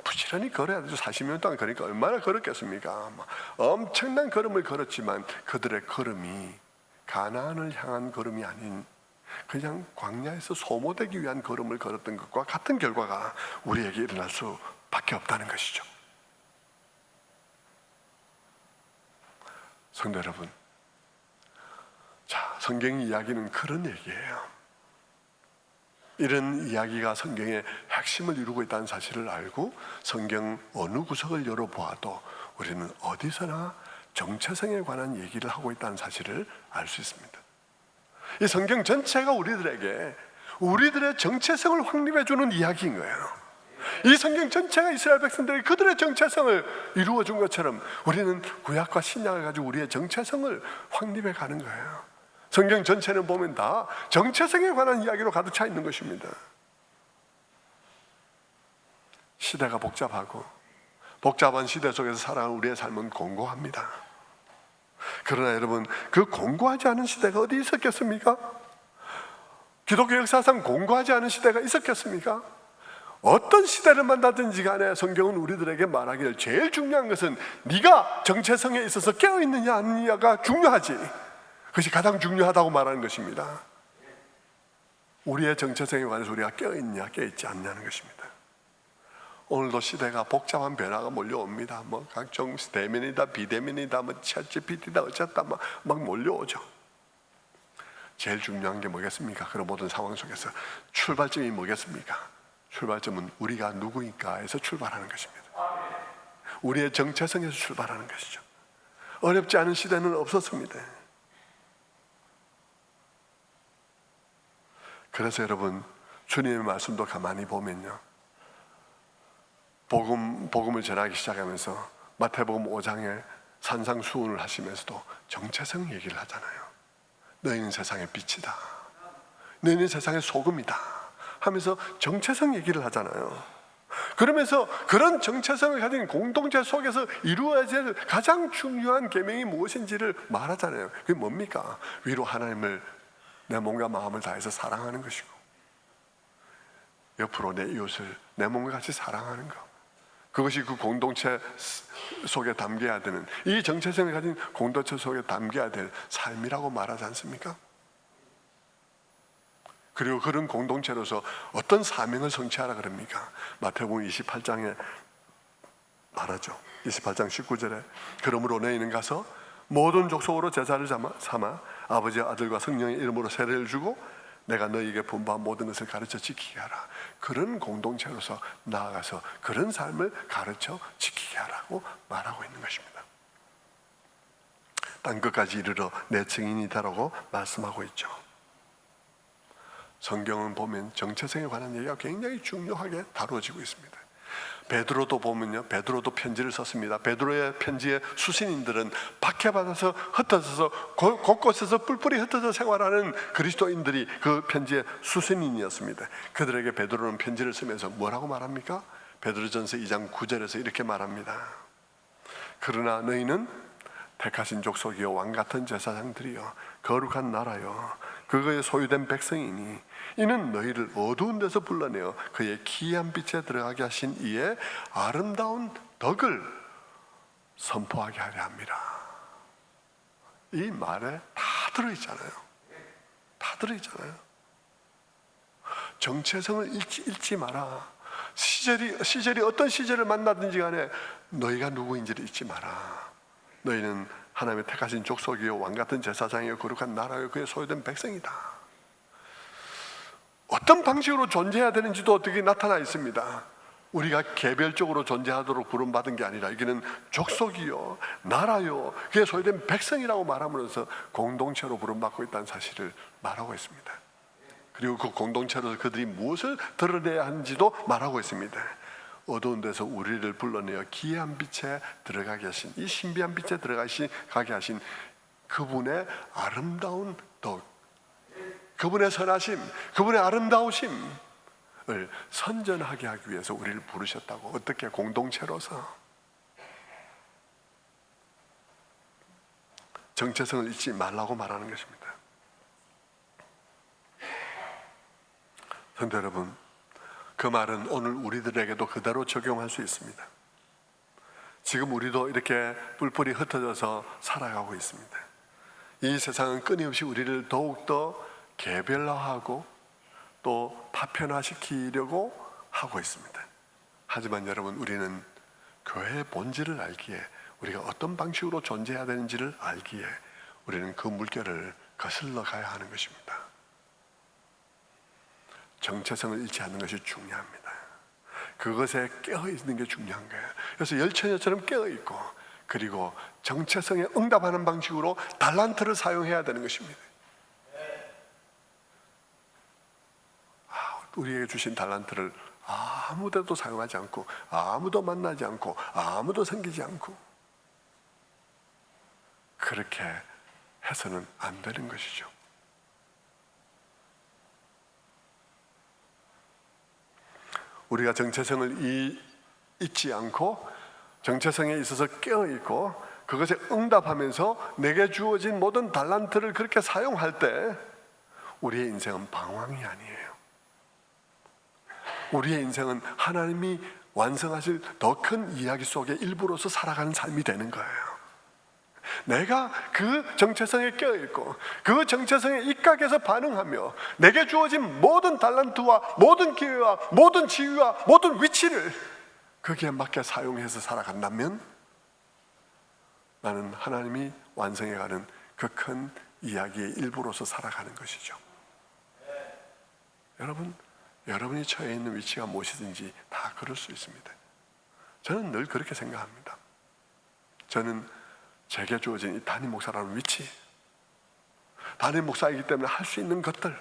부지런히 걸어야 되죠. 40년 동안 걸으니까 얼마나 걸었겠습니까? 엄청난 걸음을 걸었지만 그들의 걸음이 가나안을 향한 걸음이 아닌 그냥 광야에서 소모되기 위한 걸음을 걸었던 것과 같은 결과가 우리에게 일어날 수밖에 없다는 것이죠. 성도 여러분, 자, 성경 이야기는 그런 얘기예요. 이런 이야기가 성경의 핵심을 이루고 있다는 사실을 알고 성경 어느 구석을 열어보아도 우리는 어디서나 정체성에 관한 얘기를 하고 있다는 사실을 알 수 있습니다. 이 성경 전체가 우리들의 정체성을 확립해주는 이야기인 거예요. 이 성경 전체가 이스라엘 백성들이 그들의 정체성을 이루어준 것처럼 우리는 구약과 신약을 가지고 우리의 정체성을 확립해 가는 거예요. 성경 전체는 보면 다 정체성에 관한 이야기로 가득 차 있는 것입니다. 시대가 복잡하고 복잡한 시대 속에서 살아가는 우리의 삶은 공고합니다. 그러나 여러분, 그 공고하지 않은 시대가 어디 있었겠습니까? 기독교 역사상 공고하지 않은 시대가 있었겠습니까? 어떤 시대를 만나든지 간에 성경은 우리들에게 말하기를 제일 중요한 것은 네가 정체성에 있어서 깨어있느냐 아니냐가 중요하지, 그것이 가장 중요하다고 말하는 것입니다. 우리의 정체성에 관해서 우리가 깨어있냐 깨어있지 않냐는 것입니다. 오늘도 시대가 복잡한 변화가 몰려옵니다. 각종 대면이다 비대면이다 챗GPT다 어쨌다 막 몰려오죠. 제일 중요한 게 뭐겠습니까? 그런 모든 상황 속에서 출발점이 뭐겠습니까? 출발점은 우리가 누구인가에서 출발하는 것입니다. 우리의 정체성에서 출발하는 것이죠. 어렵지 않은 시대는 없었습니다. 그래서 여러분, 주님의 말씀도 가만히 보면요, 복음을 전하기 시작하면서 마태복음 5장에 산상수훈을 하시면서도 정체성 얘기를 하잖아요. 너희는 세상의 빛이다, 너희는 세상의 소금이다 하면서 정체성 얘기를 하잖아요. 그러면서 그런 정체성을 가진 공동체 속에서 이루어야 될 가장 중요한 계명이 무엇인지를 말하잖아요. 그게 뭡니까? 위로 하나님을 내 몸과 마음을 다해서 사랑하는 것이고 옆으로 내 이웃을 내 몸과 같이 사랑하는 것, 그것이 그 공동체 속에 담겨야 되는, 이 정체성을 가진 공동체 속에 담겨야 될 삶이라고 말하지 않습니까? 그리고 그런 공동체로서 어떤 사명을 성취하라 그럽니까? 마태복음 28장에 말하죠. 28장 19절에 그러므로 너희는 가서 모든 족속으로 제자를 삼아 아버지와 아들과 성령의 이름으로 세례를 주고 내가 너희에게 분부한 모든 것을 가르쳐 지키게 하라. 그런 공동체로서 나아가서 그런 삶을 가르쳐 지키게 하라고 말하고 있는 것입니다. 땅끝까지 이르러 내 증인이다라고 말씀하고 있죠. 성경은 보면 정체성에 관한 얘기가 굉장히 중요하게 다루어지고 있습니다. 베드로도 보면요, 베드로도 편지를 썼습니다. 베드로의 편지의 수신인들은 박해받아서 흩어져서 곳곳에서 뿔뿔이 흩어져 생활하는 그리스도인들이 그 편지의 수신인이었습니다. 그들에게 베드로는 편지를 쓰면서 뭐라고 말합니까? 베드로전서 2장 9절에서 이렇게 말합니다. 그러나 너희는 택하신 족속이요 왕같은 제사장들이요 거룩한 나라요 그거에 소유된 백성이니 이는 너희를 어두운 데서 불러내어 그의 기이한 빛에 들어가게 하신 이의 아름다운 덕을 선포하게 하려 합니다. 이 말에 다 들어있잖아요. 다 들어있잖아요. 정체성을 잃지 마라. 시절이 어떤 시절을 만나든지 간에 너희가 누구인지를 잊지 마라. 너희는 하나님의 택하신 족속이요 왕같은 제사장이요 거룩한 나라요 그의 소유된 백성이다. 어떤 방식으로 존재해야 되는지도 어떻게 나타나 있습니다. 우리가 개별적으로 존재하도록 부름받은 게 아니라 이게는 족속이요 나라요 그의 소유된 백성이라고 말하면서 공동체로 부름받고 있다는 사실을 말하고 있습니다. 그리고 그 공동체로서 그들이 무엇을 드러내야 하는지도 말하고 있습니다. 어두운 데서 우리를 불러내어 기이한 빛에 들어가게 하신, 이 신비한 빛에 들어가게 하신 그분의 아름다운 덕, 그분의 선하심, 그분의 아름다우심을 선전하게 하기 위해서 우리를 부르셨다고. 어떻게? 공동체로서. 정체성을 잊지 말라고 말하는 것입니다. 성도 여러분, 그 말은 오늘 우리들에게도 그대로 적용할 수 있습니다. 지금 우리도 이렇게 뿔뿔이 흩어져서 살아가고 있습니다. 이 세상은 끊임없이 우리를 더욱더 개별화하고 또 파편화시키려고 하고 있습니다. 하지만 여러분, 우리는 교회의 본질을 알기에, 우리가 어떤 방식으로 존재해야 되는지를 알기에 우리는 그 물결을 거슬러 가야 하는 것입니다. 정체성을 잃지 않는 것이 중요합니다. 그것에 깨어있는 게 중요한 거예요. 그래서 열처녀처럼 깨어있고, 그리고 정체성에 응답하는 방식으로 달란트를 사용해야 되는 것입니다. 우리에게 주신 달란트를 아무데도 사용하지 않고, 아무도 만나지 않고, 아무도 섬기지 않고, 그렇게 해서는 안 되는 것이죠. 우리가 정체성을 잊지 않고 정체성에 있어서 깨어있고 그것에 응답하면서 내게 주어진 모든 달란트를 그렇게 사용할 때 우리의 인생은 방황이 아니에요. 우리의 인생은 하나님이 완성하실 더 큰 이야기 속의 일부로서 살아가는 삶이 되는 거예요. 내가 그 정체성에 껴있고 그 정체성에 입각해서 반응하며 내게 주어진 모든 달란트와 모든 기회와 모든 지위와 모든 위치를 거기에 맞게 사용해서 살아간다면 나는 하나님이 완성해가는 그 큰 이야기의 일부로서 살아가는 것이죠. 여러분, 여러분이 처해 있는 위치가 무엇이든지 다 그럴 수 있습니다. 저는 늘 그렇게 생각합니다. 저는 제게 주어진 이 담임 목사라는 위치, 담임 목사이기 때문에 할 수 있는 것들,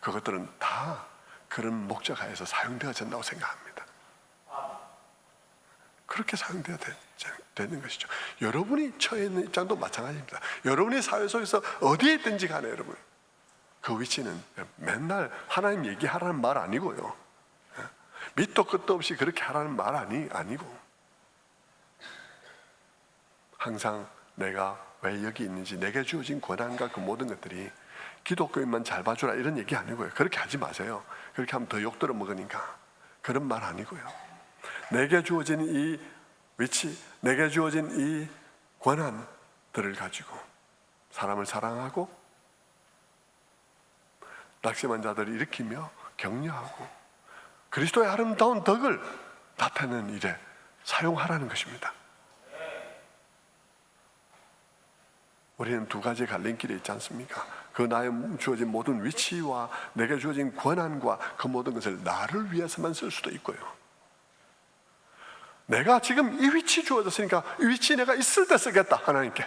그것들은 다 그런 목적 하에서 사용되어진다고 생각합니다. 그렇게 사용되어야 되는 것이죠. 여러분이 처해 있는 입장도 마찬가지입니다. 여러분이 사회 속에서 어디에 있든지 간에 여러분, 그 위치는 맨날 하나님 얘기하라는 말 아니고요, 밑도 끝도 없이 그렇게 하라는 말 아니고, 항상 내가 왜 여기 있는지, 내게 주어진 권한과 그 모든 것들이 기독교인만 잘 봐주라 이런 얘기 아니고요. 그렇게 하지 마세요. 그렇게 하면 더 욕 들어먹으니까. 그런 말 아니고요. 내게 주어진 이 위치, 내게 주어진 이 권한들을 가지고 사람을 사랑하고 낙심한 자들을 일으키며 격려하고 그리스도의 아름다운 덕을 나타내는 일에 사용하라는 것입니다. 우리는 두 가지 갈림길에 있지 않습니까? 그 나에 주어진 모든 위치와 내게 주어진 권한과 그 모든 것을 나를 위해서만 쓸 수도 있고요, 내가 지금 이 위치 주어졌으니까 이 위치 내가 있을 때 쓰겠다, 하나님께.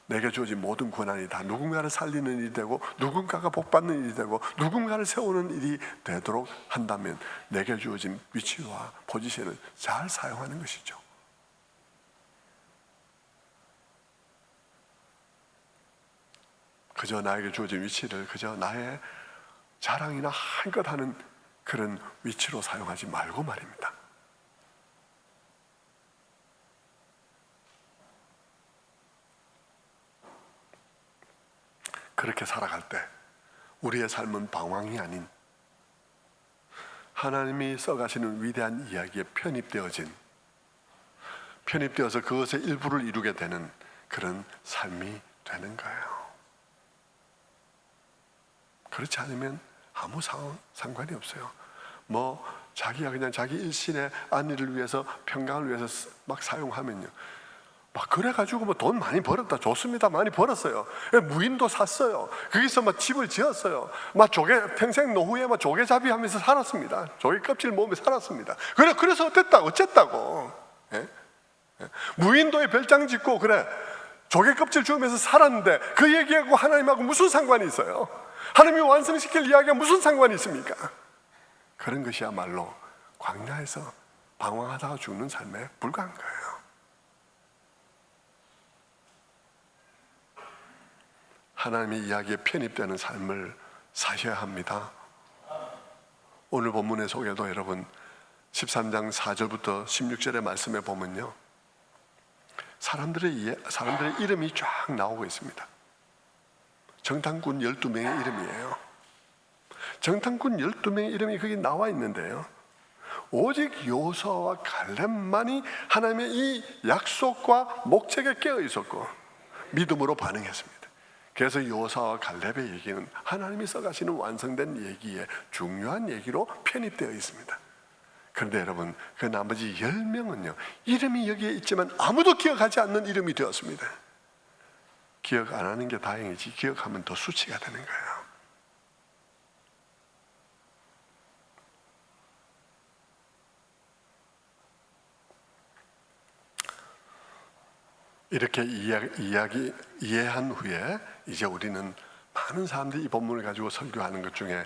내게 주어진 모든 권한이 다 누군가를 살리는 일이 되고 누군가가 복받는 일이 되고 누군가를 세우는 일이 되도록 한다면 내게 주어진 위치와 포지션을 잘 사용하는 것이죠. 그저 나에게 주어진 위치를 그저 나의 자랑이나 한껏 하는 그런 위치로 사용하지 말고 말입니다. 그렇게 살아갈 때 우리의 삶은 방황이 아닌 하나님이 써가시는 위대한 이야기에 편입되어서 그것의 일부를 이루게 되는 그런 삶이 되는 거예요. 그렇지 않으면 아무 상관이 없어요. 자기가 그냥 자기 일신의 안위를 위해서, 평강을 위해서 막 사용하면요, 막 그래가지고 돈 많이 벌었다, 좋습니다, 많이 벌었어요. 무인도 샀어요. 거기서 집을 지었어요. 평생 노후에 조개잡이 하면서 살았습니다. 조개 껍질 모으며 살았습니다. 그래서 어쨌다고? 예? 무인도에 별장 짓고 조개 껍질 주우면서 살았는데 그 얘기하고 하나님하고 무슨 상관이 있어요? 하나님이 완성시킬 이야기가 무슨 상관이 있습니까? 그런 것이야말로 광야에서 방황하다가 죽는 삶에 불과한 거예요. 하나님의 이야기에 편입되는 삶을 사셔야 합니다. 오늘 본문의 속에도 여러분 13장 4절부터 16절의 말씀에 보면요, 사람들의 이름이 쫙 나오고 있습니다. 정탐꾼 12명의 이름이에요. 정탐꾼 12명의 이름이 거기 나와 있는데요, 오직 여호수아와 갈렙만이 하나님의 이 약속과 목적에 깨어 있었고 믿음으로 반응했습니다. 그래서 여호수아와 갈렙의 얘기는 하나님이 써가시는 완성된 얘기에 중요한 얘기로 편입되어 있습니다. 그런데 여러분, 그 나머지 10명은요, 이름이 여기에 있지만 아무도 기억하지 않는 이름이 되었습니다. 기억 안 하는 게 다행이지, 기억하면 더 수치가 되는 거예요. 이렇게 이해한 후에 이제 우리는 많은 사람들이 이 본문을 가지고 설교하는 것 중에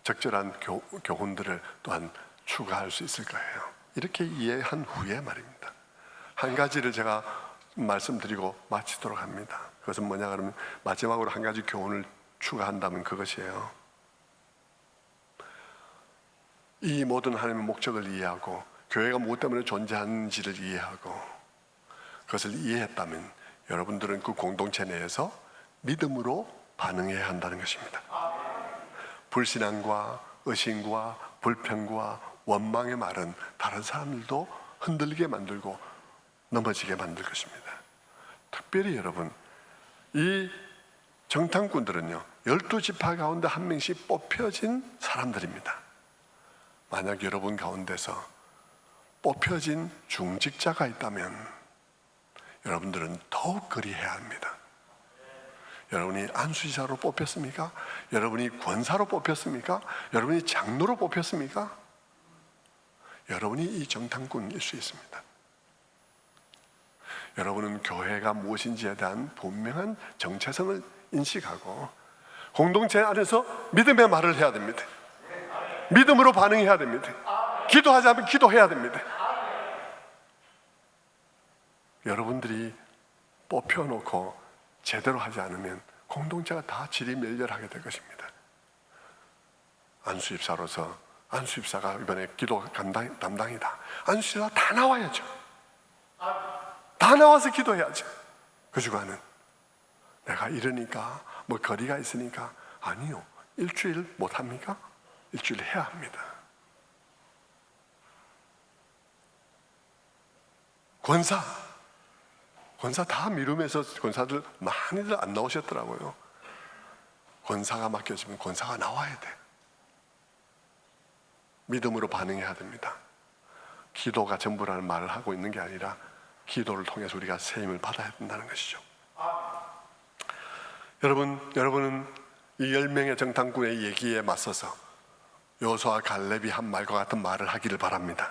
적절한 교훈들을 또한 추가할 수 있을 거예요. 이렇게 이해한 후에 말입니다, 한 가지를 제가 말씀드리고 마치도록 합니다. 그것은 뭐냐 그러면, 마지막으로 한 가지 교훈을 추가한다면 그것이에요. 이 모든 하나님의 목적을 이해하고 교회가 무엇 때문에 존재하는지를 이해하고 그것을 이해했다면 여러분들은 그 공동체 내에서 믿음으로 반응해야 한다는 것입니다. 불신앙과 의심과 불평과 원망의 말은 다른 사람들도 흔들리게 만들고 넘어지게 만들 것입니다. 특별히 여러분, 이 정탐꾼들은요, 12지파 가운데 한 명씩 뽑혀진 사람들입니다. 만약 여러분 가운데서 뽑혀진 중직자가 있다면 여러분들은 더욱 그리해야 합니다. 여러분이 안수지사로 뽑혔습니까? 여러분이 권사로 뽑혔습니까? 여러분이 장로로 뽑혔습니까? 여러분이 이 정탐꾼일 수 있습니다. 여러분은 교회가 무엇인지에 대한 분명한 정체성을 인식하고 공동체 안에서 믿음의 말을 해야 됩니다. 믿음으로 반응해야 됩니다. 기도하자면 기도해야 됩니다. 여러분들이 뽑혀놓고 제대로 하지 않으면 공동체가 다 지리멸렬하게 될 것입니다. 안수입사로서, 안수입사가 이번에 기도 담당이다, 안수입사 다 나와야죠. 다 나와서 기도해야죠. 그 주간은 내가 이러니까 거리가 있으니까, 아니요, 일주일 못합니까? 일주일 해야 합니다. 권사 다 미루면서 권사들 많이들 안 나오셨더라고요. 권사가 맡겨지면 권사가 나와야 돼. 믿음으로 반응해야 됩니다. 기도가 전부라는 말을 하고 있는 게 아니라 기도를 통해서 우리가 세임을 받아야 된다는 것이죠. 여러분은 이 10명의 정탐꾼의 얘기에 맞서서 여호수아와 갈렙이 한 말과 같은 말을 하기를 바랍니다.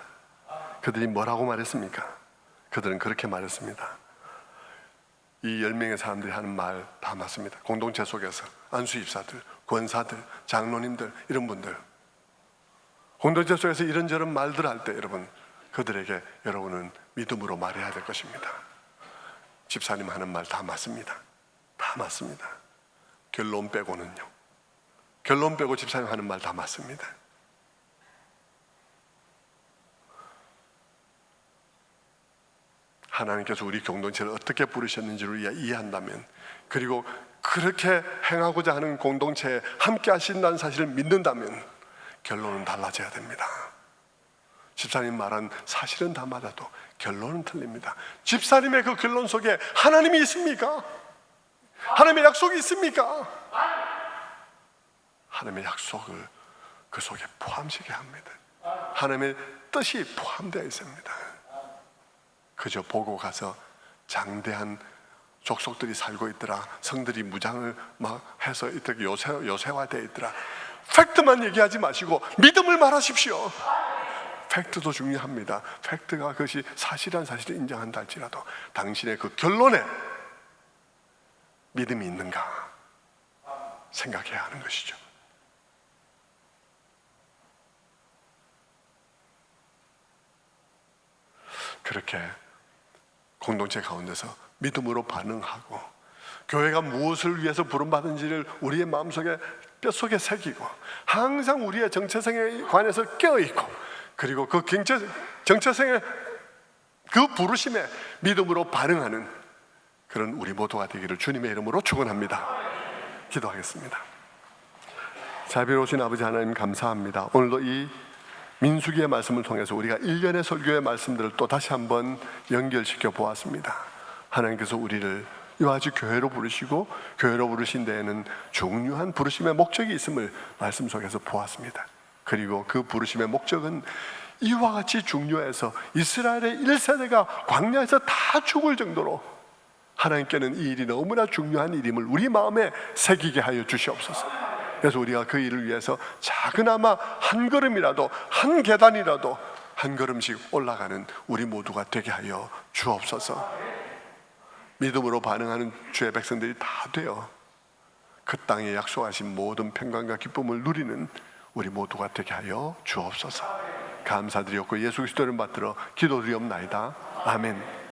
그들이 뭐라고 말했습니까? 그들은 그렇게 말했습니다. 이 10명의 사람들이 하는 말 다 맞습니다. 공동체 속에서 안수입사들, 권사들, 장로님들, 이런 분들, 공동체 속에서 이런저런 말들 할 때 여러분, 그들에게 여러분은 믿음으로 말해야 될 것입니다. 집사님 하는 말 다 맞습니다. 다 맞습니다. 결론 빼고는요. 결론 빼고 집사님 하는 말 다 맞습니다. 하나님께서 우리 공동체를 어떻게 부르셨는지를 이해한다면, 그리고 그렇게 행하고자 하는 공동체에 함께 하신다는 사실을 믿는다면 결론은 달라져야 됩니다. 집사님 말한 사실은 다 맞아도 결론은 틀립니다. 집사님의 그 결론 속에 하나님이 있습니까? 하나님의 약속이 있습니까? 하나님의 약속을 그 속에 포함시켜야 합니다. 하나님의 뜻이 포함되어 있습니다. 그저 보고 가서 장대한 족속들이 살고 있더라, 성들이 무장을 막 해서 이렇게 요새화되어 있더라, 팩트만 얘기하지 마시고 믿음을 말하십시오. 팩트도 중요합니다. 팩트가 그것이 사실한 사실을 인정한다 할지라도 당신의 그 결론에 믿음이 있는가 생각해야 하는 것이죠. 그렇게 공동체 가운데서 믿음으로 반응하고 교회가 무엇을 위해서 부름받은지를 우리의 마음속에 뼛속에 새기고 항상 우리의 정체성에 관해서 깨어있고 그리고 그 정체성의 그 부르심에 믿음으로 반응하는 그런 우리 모두가 되기를 주님의 이름으로 축원합니다. 기도하겠습니다. 자비로우신 아버지 하나님 감사합니다. 오늘도 이 민수기의 말씀을 통해서 우리가 일련의 설교의 말씀들을 또 다시 한번 연결시켜 보았습니다. 하나님께서 우리를 이와 같이 교회로 부르시고 교회로 부르신 데에는 중요한 부르심의 목적이 있음을 말씀 속에서 보았습니다. 그리고 그 부르심의 목적은 이와 같이 중요해서 이스라엘의 1세대가 광야에서 다 죽을 정도로 하나님께는 이 일이 너무나 중요한 일임을 우리 마음에 새기게 하여 주시옵소서. 그래서 우리가 그 일을 위해서 작은아마 한 걸음이라도, 한 계단이라도 한 걸음씩 올라가는 우리 모두가 되게 하여 주옵소서. 믿음으로 반응하는 주의 백성들이 다 되어 그 땅에 약속하신 모든 평강과 기쁨을 누리는 우리 모두가 되게 하여 주옵소서. 감사드렸고 예수 그리스도를 받들어 기도드리옵나이다. 아멘.